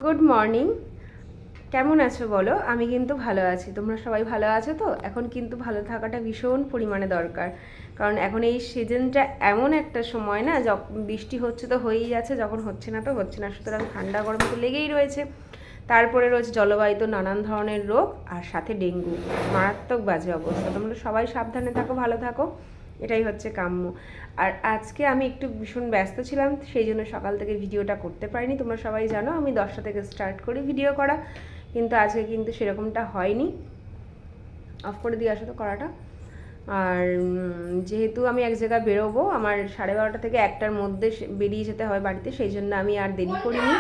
Good morning. কেমন আছো বলো? আমি কিন্তু ভালো আছি। তোমরা সবাই ভালো আছো তো? এখন কিন্তু ভালো থাকাটা ভীষণ পরিমাণে দরকার, কারণ এখন এই সিজনটা এমন একটা সময় না, যখন বৃষ্টি হচ্ছে তো হয়েই যাচ্ছে, যখন হচ্ছে না তো হচ্ছে না, সুতরাং ঠান্ডা গরম তো লেগেই রয়েছে। তারপরে রয়েছে জলবায়ুতে নানান ধরনের রোগ, আর সাথে ডেঙ্গু। মারাত্মক বাজে অবস্থা। তোমরা সবাই সাবধানে থাকো, ভালো থাকো, এটাই হচ্ছে কাম্য। আর আজকে আমি একটু ভীষণ ব্যস্ত ছিলাম, সেই জন্য সকাল থেকে ভিডিওটা করতে পারিনি। তোমরা সবাই জানো আমি 10টা থেকে স্টার্ট করি ভিডিও করা, কিন্তু আজকে কিন্তু সেরকমটা হয়নি। অফ করে দিয়ে আসো তো করাটা। আর যেহেতু আমি এক জায়গায় বেরোবো, আমার 12:30 থেকে 1টার মধ্যে বেরিয়ে যেতে হয় বাড়িতে, সেই জন্য আমি আর দেরি করিনি,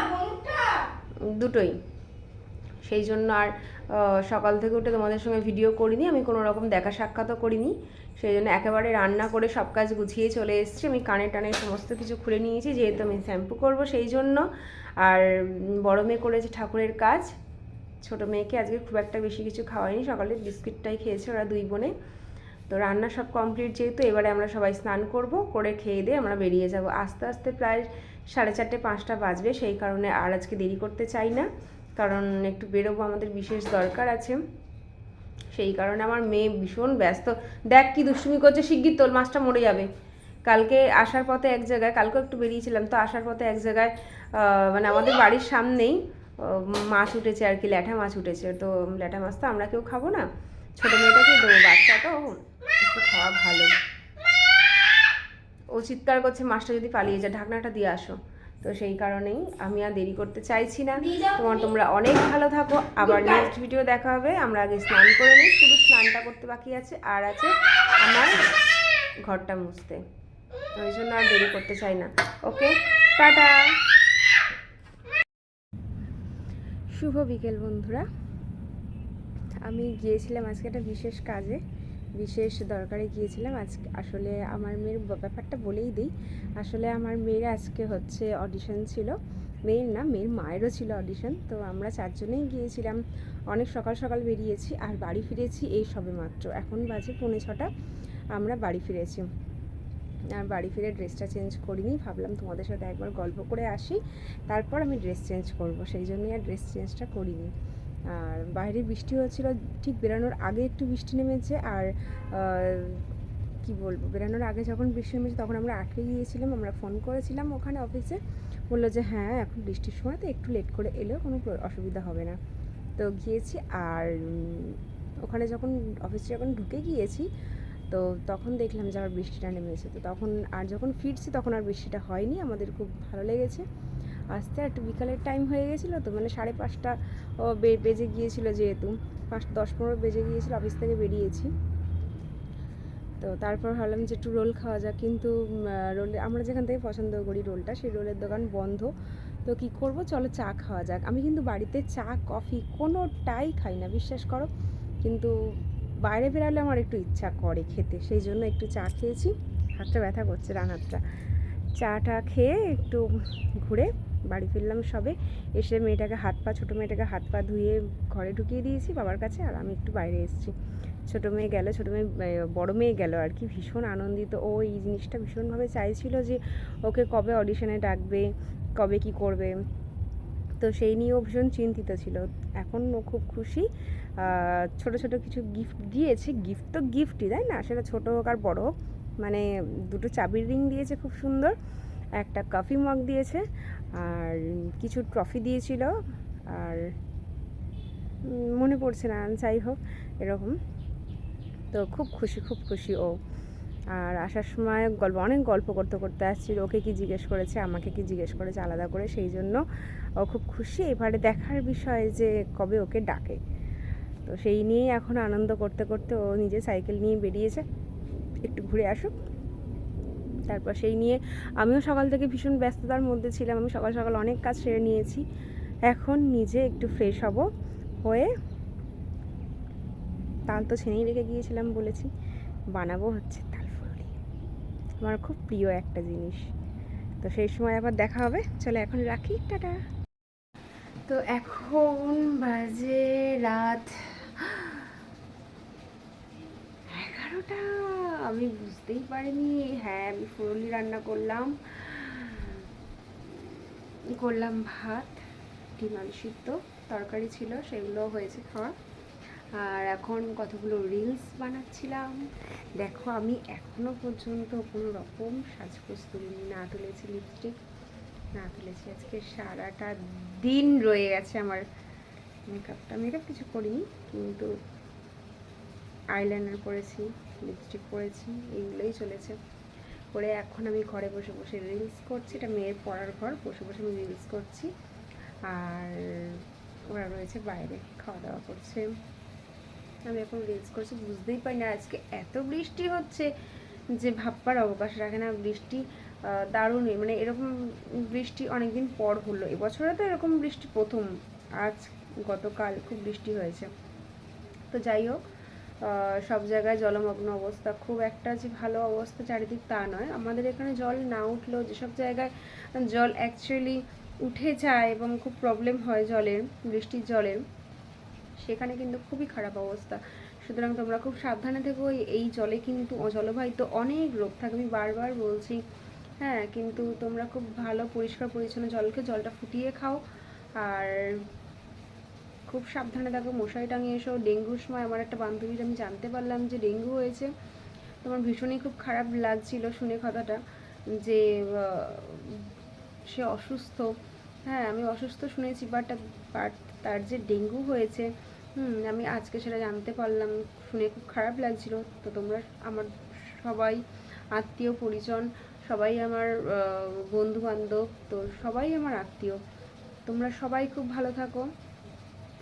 দুটোই। সেই জন্য আর সকাল থেকে উঠে তোমাদের সঙ্গে ভিডিও করিনি, আমি কোনো রকম দেখা সাক্ষাৎও করিনি। সেই জন্য একেবারে রান্না করে সব কাজ গুছিয়ে চলে এসেছি। আমি কানে টানে সমস্ত কিছু খুলে নিয়েছি, যেহেতু আমি শ্যাম্পু করব সেই জন্য। আর বড় মেয়ে করেছে ঠাকুরের কাজ, ছোটো মেয়েকে আজকে খুব একটা বেশি কিছু খাওয়াইনি, সকালে বিস্কিটটাই খেয়েছে ওরা দুই বোনে। তো রান্না সব কমপ্লিট যেহেতু, এবারে আমরা সবাই স্নান করব, করে খেয়ে দিয়ে আমরা বেরিয়ে যাব। আস্তে আস্তে প্রায় 4:30 5টা বাজবে, সেই কারণে আর আজকে দেরি করতে চাই না, কারণ একটু বেরোবো, আমাদের বিশেষ দরকার আছে। সেই কারণে আমার মেয়ে ভীষণ ব্যস্ত। দেখ কি দুষ্টুমি করছে, শিগগির তোর মাছটা মরে যাবে। কালকে আসার পথে এক জায়গায়, কালকেও একটু বেরিয়েছিলাম তো, আসার পথে এক জায়গায় মানে আমাদের বাড়ির সামনেই মাছ উঠেছে আর কি, ল্যাঠা মাছ উঠেছে। তো ল্যাঠা মাছ তো আমরা কেউ খাবো না, ছোটো মেয়েটাকে দেবো, বাচ্চা তো একটু খাওয়া ভালো। ও চিৎকার করছে মাছটা যদি পালিয়ে যায়, ঢাকনাটা দিয়ে আসো। তো সেই কারণেই আমি আর দেরি করতে চাইছি না। তোমরা অনেক ভালো থাকো, আবার নেক্সট ভিডিও দেখা হবে। আমরা আগে স্নান করে নিই, শুধু স্নানটা করতে বাকি আছে, আর আছে আমার ঘরটা মুছতে, ওই জন্য আর দেরি করতে চাই না। ওকে, টাটা। শুভ বিকেল বন্ধুরা। আমি গিয়েছিলাম আজকে একটা বিশেষ কাজে, বিশেষ দরকারে গিয়েছিলাম আজকে। আসলে আমার মেয়ের ব্যাপারটা বলেই দিই। আসলে আমার মেয়ের আজকে হচ্ছে অডিশন ছিল, মেয়ের না, মেয়ের মায়েরও ছিল অডিশন। তো আমরা 4জনেই গিয়েছিলাম, অনেক সকাল সকাল বেরিয়েছি, আর বাড়ি ফিরেছি এই সবে মাত্র, এখন বাজে 5:45 আমরা বাড়ি ফিরেছি। আর বাড়ি ফিরে ড্রেসটা চেঞ্জ করিনি, ভাবলাম তোমাদের সাথে একবার গল্প করে আসি, তারপর আমি ড্রেস চেঞ্জ করব, সেই জন্যই আর ড্রেস চেঞ্জটা করিনি। আর বাইরে বৃষ্টি হচ্ছিল, ঠিক বেরোনোর আগে একটু বৃষ্টি নেমেছে। আর কি বলবো, বেরোনোর আগে যখন বৃষ্টি নেমেছে তখন আমরা আটকে গিয়েছিলাম। আমরা ফোন করেছিলাম ওখানে অফিসে, বললো যে হ্যাঁ এখন বৃষ্টির সময় তো একটু লেট করে এলেও কোনো অসুবিধা হবে না। তো গিয়েছি, আর ওখানে যখন অফিসে যখন ঢুকে গিয়েছি, তো তখন দেখলাম যে আবার বৃষ্টিটা নেমেছে। তো তখন আর যখন ফিরছি তখন আর বৃষ্টিটা হয়নি, আমাদের খুব ভালো লেগেছে আসতে। একটু বিকালের টাইম হয়ে গেছিলো তো, মানে 5:30 বেজে গিয়েছিলো, যেহেতু 5:10-15 বেজে গিয়েছিলো অফিস থেকে বেরিয়েছি। তো তারপর ভাবলাম যে একটু রোল খাওয়া যাক, কিন্তু রোল আমরা যেখান থেকে পছন্দ করি রোলটা, সেই রোলের দোকান বন্ধ। তো কী করব, চলো চা খাওয়া যাক। আমি কিন্তু বাড়িতে চা কফি কোনোটাই খাই না, বিশ্বাস করো, কিন্তু বাইরে বেরালে আমার একটু ইচ্ছা করে খেতে, সেই জন্য একটু চা খেয়েছি। হাতটা ব্যথা করছে, ডান হাতটা। চাটা খেয়ে একটু ঘুরে বাড়ি ফিরলাম সবে। এসে মেয়েটাকে হাত পা, ছোটো মেয়েটাকে হাত পা ধুয়ে ঘরে ঢুকিয়ে দিয়েছি বাবার কাছে, আর আমি একটু বাইরে এসেছি। ছোটো মেয়ে গেল, বড় মেয়ে গেল আর কি, ভীষণ আনন্দিত। ও এই জিনিসটা ভীষণভাবে চাইছিল যে ওকে কবে অডিশনে ডাকবে, কবে কি করবে, তো সেই নিয়ে ও ভীষণ চিন্তিত ছিল। এখন ও খুব খুশি। ছোট ছোট কিছু গিফট দিয়েছে, গিফট তো গিফটই, তাই না, সেটা ছোটো হোক আর বড়ো হোক। মানে 2টো চাবির রিং দিয়েছে খুব সুন্দর, একটা কফি মগ দিয়েছে, আর কিছু ট্রফি দিয়েছিল, আর মনে পড়ছে না, যাই হোক এরকম। তো খুব খুশি, খুব খুশি ও। আর আসার সময় অনেক গল্প করতে করতে আসছিল, ওকে কি জিজ্ঞেস করেছে, আমাকে কি জিজ্ঞেস করেছে আলাদা করে, সেই জন্য ও খুব খুশি। এবারে দেখার বিষয় যে কবে ওকে ডাকে। তো সেই নিয়েই এখন আনন্দ করতে করতে ও নিজে সাইকেল নিয়ে বেরিয়েছে, একটু ঘুরে আসুক। তারপর সেই নিয়ে আমিও সকাল থেকে ভীষণ ব্যস্ততার মধ্যে ছিলাম, আমি সকাল সকাল অনেক কাজ সেরে নিয়েছি। এখন নিজে একটু ফ্রেশ হব, হয়ে তাল তো ছেনেই রেখে গিয়েছিলাম, বলেছি বানাবো হচ্ছে তাল ফুলুরি, আমার খুব প্রিয় একটা জিনিস। তো সেই সময় আবার দেখা হবে, চলো এখন রাখি, টাটা। তো এখন বাজে রাত 11টা, আমি বুঝতেই পারিনি। হ্যাঁ, আমি ফুলুরি রান্না করলাম ভাত, ডিম আলু সিদ্ধ তরকারি ছিল, সেগুলো হয়েছে খাওয়া। আর এখন কতগুলো রিলস বানাচ্ছিলাম। দেখো আমি এখনও পর্যন্ত কোনো রকম সাজগোজ তুলিনি, না তুলেছি লিপস্টিক, না তুলেছি। আজকে সারাটা দিন রয়ে গেছে আমার মেকআপ কিছু করিনি, কিন্তু আইলাইনার পরেছি, লিপস্টিক পরেছি, এইগুলোই চলেছে। করে এখন আমি ঘরে বসে বসে রিলস করছি। এটা মেয়ের পড়ার ঘর, বসে বসে আমি রিলস করছি। আর ওরা রয়েছে বাইরে খাওয়া দাওয়া করছে, আমি এখন রিলস করছি। বুঝতেই পারি না আজকে এত বৃষ্টি হচ্ছে যে ভাববার অবকাশ রাখে না। বৃষ্টি দারুণই, মানে এরকম বৃষ্টি অনেকদিন পর হলো। এবছরে তো এরকম বৃষ্টি প্রথম, আজ গতকাল খুব বৃষ্টি হয়েছে। তো যাই হোক, সব জায়গায় জলমগ্ন অবস্থা, খুব একটা যে ভালো অবস্থা চারিদিক তা নয়। আমাদের এখানে জল না উঠলেও যেসব জায়গায় জল অ্যাকচুয়ালি উঠে যায় এবং খুব প্রবলেম হয় জলের, বৃষ্টির জলের, সেখানে কিন্তু খুবই খারাপ অবস্থা। সুতরাং তোমরা খুব সাবধানে থেকো। এই জলে কিন্তু জলবাহিত অনেক রোগ থাকে, আমি বারবার বলছি। হ্যাঁ, কিন্তু তোমরা খুব ভালো পরিষ্কার পরিচ্ছন্ন জলটা ফুটিয়ে খাও। আর খুব সাবধানে থাকো, মশারি টাঙিয়ে এসো। ডেঙ্গুর সময় আমার একটা বান্ধবীর আমি জানতে পারলাম যে ডেঙ্গু হয়েছে। তোমার ভীষণই খুব খারাপ লাগছিল শুনে কথাটা, যে সে অসুস্থ। হ্যাঁ, আমি অসুস্থ শুনেছি, বাট তার যে ডেঙ্গু হয়েছে, আমি আজকে সেটা জানতে পারলাম, শুনে খুব খারাপ লাগছিল। তো তোমরা আমার সবাই আত্মীয় পরিজন, সবাই আমার বন্ধু বান্ধব, তো সবাই আমার আত্মীয়, তোমরা সবাই খুব ভালো থাকো,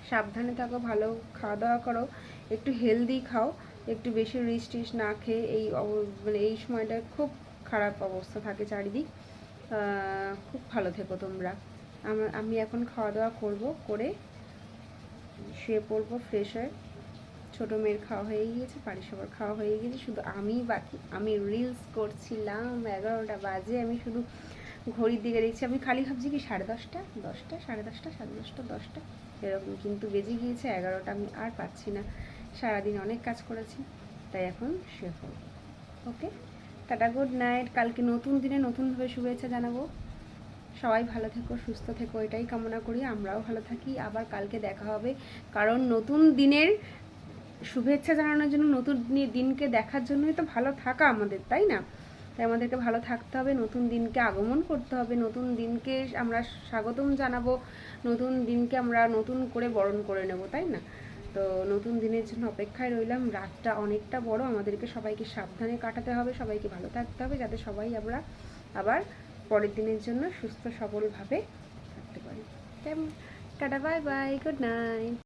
সাবধানে থাকো, ভালো খাওয়া দাওয়া করো, একটু হেলদি খাও, একটু বেশি রিচ টিচ না খেয়ে। মানে এই সময়টা খুব খারাপ অবস্থা থাকে চারিদিক। খুব ভালো থেকো তোমরা। আমি এখন খাওয়া দাওয়া করে শুয়ে পড়বো ফ্রেশ হয়ে। ছোটো মেয়ের খাওয়া হয়ে গিয়েছে, বাড়ির সবার খাওয়া হয়ে গিয়েছে, শুধু আমি বাকি। আমি রিলস করছিলাম, 11টা বাজে, আমি শুধু ঘড়ির দিকে দেখছি। আমি খালি ভাবছি কি 10:30, 10টা, 10:30, 10:30, 10টা এরকম, কিন্তু বেজে গিয়েছে 11টা। আমি আর পাচ্ছি না, সারাদিন অনেক কাজ করেছি, তাই এখন শুয়ে পড়ব। ওকে, টাটা, গুড নাইট। কালকে নতুন দিনে নতুনভাবে শুভেচ্ছা জানাবো। সবাই ভালো থেকো, সুস্থ থেকো, এটাই কামনা করি। আমরাও ভালো থাকি। আবার কালকে দেখা হবে, কারণ নতুন দিনের শুভেচ্ছা জানানোর জন্য, নতুন দিনকে দেখার জন্যই তো ভালো থাকা আমাদের, তাই না? তাই আমাদেরকে ভালো থাকতে হবে, নতুন দিনকে আগমন করতে হবে, নতুন দিনকে আমরা স্বাগতম জানাবো, নতুন দিনকে আমরা নতুন করে বরণ করে নেব, তাই না? তো নতুন দিনের জন্য অপেক্ষায় রইলাম। রাতটা অনেকটা বড়, আমাদেরকে সবাইকে সাবধানে কাটাতে হবে, সবাইকে ভালো থাকতে হবে, যাতে সবাই আমরা আবার পরের দিনের জন্য সুস্থ সবলভাবে থাকতে পারি। Tata, bye bye, good night.